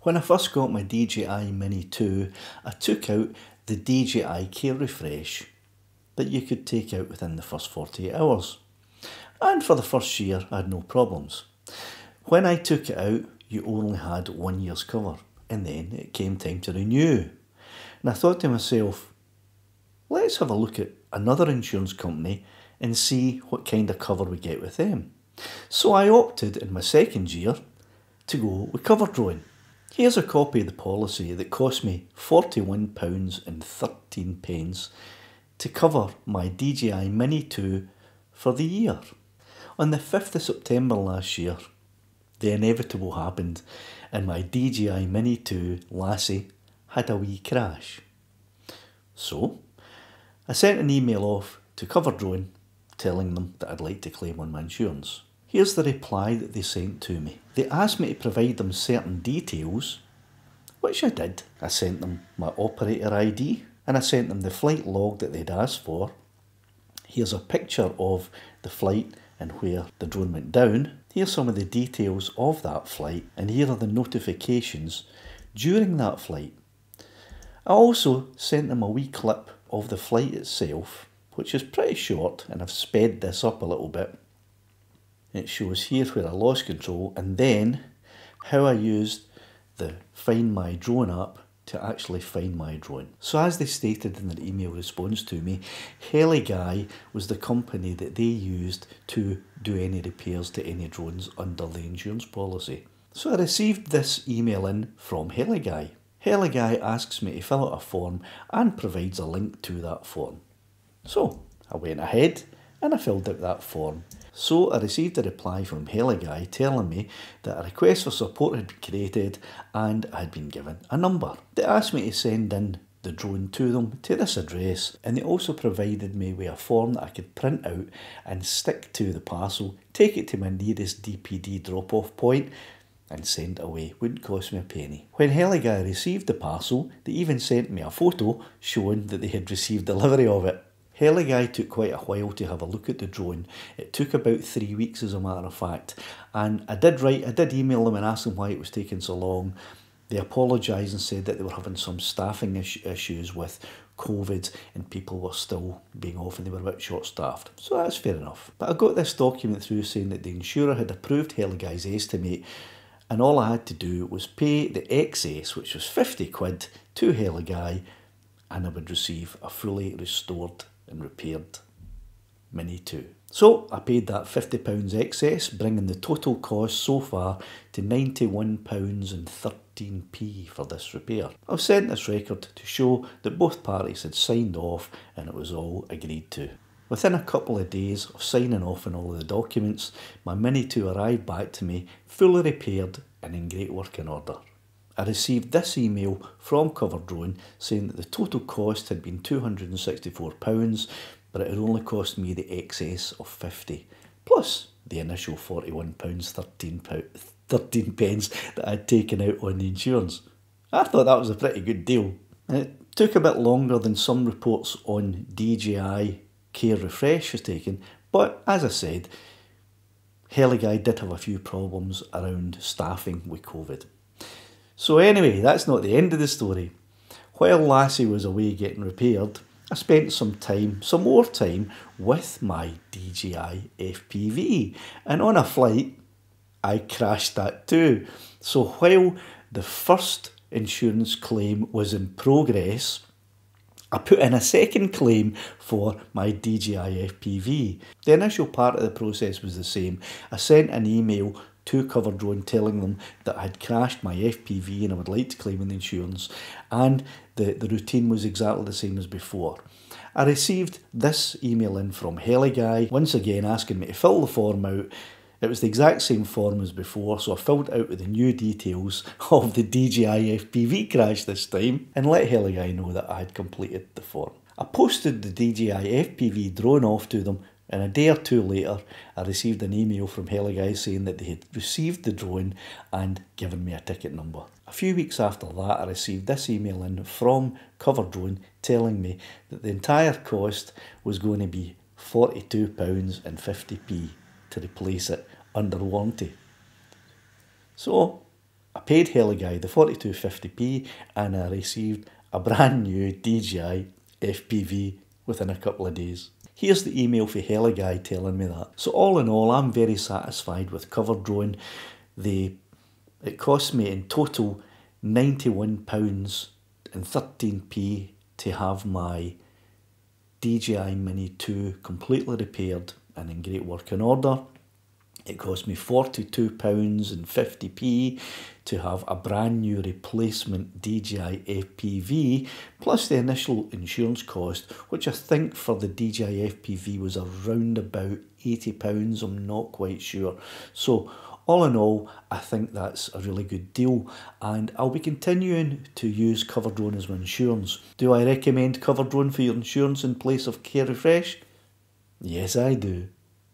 When I first got my DJI Mini 2, I took out the DJI Care Refresh that you could take out within the first 48 hours. And for the first year, I had no problems. When I took it out, you only had 1 year's cover, and then it came time to renew. And I thought to myself, let's have a look at another insurance company and see what kind of cover we get with them. So I opted in my second year to go with CoverDrone. Here's a copy of the policy that cost me £41.13 to cover my DJI Mini 2 for the year. On the 5th of September last year, the inevitable happened and my DJI Mini 2 Lassie had a wee crash. So, I sent an email off to CoverDrone telling them that I'd like to claim on my insurance. Here's the reply that they sent to me. They asked me to provide them certain details, which I did. I sent them my operator ID and I sent them the flight log that they'd asked for. Here's a picture of the flight and where the drone went down. Here's some of the details of that flight and here are the notifications during that flight. I also sent them a wee clip of the flight itself, which is pretty short, and I've sped this up a little bit. It shows here where I lost control and then how I used the Find My Drone app to actually find my drone. So as they stated in their email response to me, Heligai was the company that they used to do any repairs to any drones under the insurance policy. So I received this email in from Heligai. Heligai asks me to fill out a form and provides a link to that form. So I went ahead and I filled out that form. So I received a reply from Heligai telling me that a request for support had been created and I had been given a number. They asked me to send in the drone to them to this address, and they also provided me with a form that I could print out and stick to the parcel, take it to my nearest DPD drop-off point and send it away. Wouldn't cost me a penny. When Heligai received the parcel, they even sent me a photo showing that they had received delivery of it. Heligai took quite a while to have a look at the drone. It took about 3 weeks as a matter of fact. And I did email them and ask them why it was taking so long. They apologised and said that they were having some staffing issues with COVID and people were still being off and they were a bit short-staffed. So that's fair enough. But I got this document through saying that the insurer had approved Heligai's estimate and all I had to do was pay the excess, which was 50 quid, to Heligai, and I would receive a fully restored and repaired Mini 2. So I paid that £50 excess, bringing the total cost so far to £91.13 for this repair. I've sent this record to show that both parties had signed off and it was all agreed to. Within a couple of days of signing off on all of the documents, my Mini 2 arrived back to me fully repaired and in great working order. I received this email from CoverDrone saying that the total cost had been £264, but it had only cost me the excess of 50, plus the initial £41.13 that I'd taken out on the insurance. I thought that was a pretty good deal. It took a bit longer than some reports on DJI Care Refresh was taken, but as I said, Heligai did have a few problems around staffing with COVID. So anyway, that's not the end of the story. While Lassie was away getting repaired, I spent some more time with my DJI FPV, and on a flight I crashed that too. So while the first insurance claim was in progress, I put in a second claim for my DJI FPV. The initial part of the process was the same. I sent an email to CoverDrone telling them that I had crashed my FPV and I would like to claim on the insurance, and the routine was exactly the same as before. I received this email in from Heligai, once again asking me to fill the form out. It was the exact same form as before, so I filled it out with the new details of the DJI FPV crash this time and let Heligai know that I had completed the form. I posted the DJI FPV drone off to them, and a day or two later I received an email from Heligai saying that they had received the drone and given me a ticket number. A few weeks after that I received this email in from CoverDrone telling me that the entire cost was going to be £42.50 to replace it under warranty. So I paid Heligai the 42.50p and I received a brand new DJI FPV within a couple of days. Here's the email for Heligai telling me that. So all in all, I'm very satisfied with CoverDrone. It cost me in total £91.13 to have my DJI Mini 2 completely repaired and in great working order. It cost me £42.50 to have a brand new replacement DJI FPV, plus the initial insurance cost, which I think for the DJI FPV was around about £80, I'm not quite sure. So all in all, I think that's a really good deal, and I'll be continuing to use CoverDrone as my insurance. Do I recommend CoverDrone for your insurance in place of Carefresh? Yes, I do.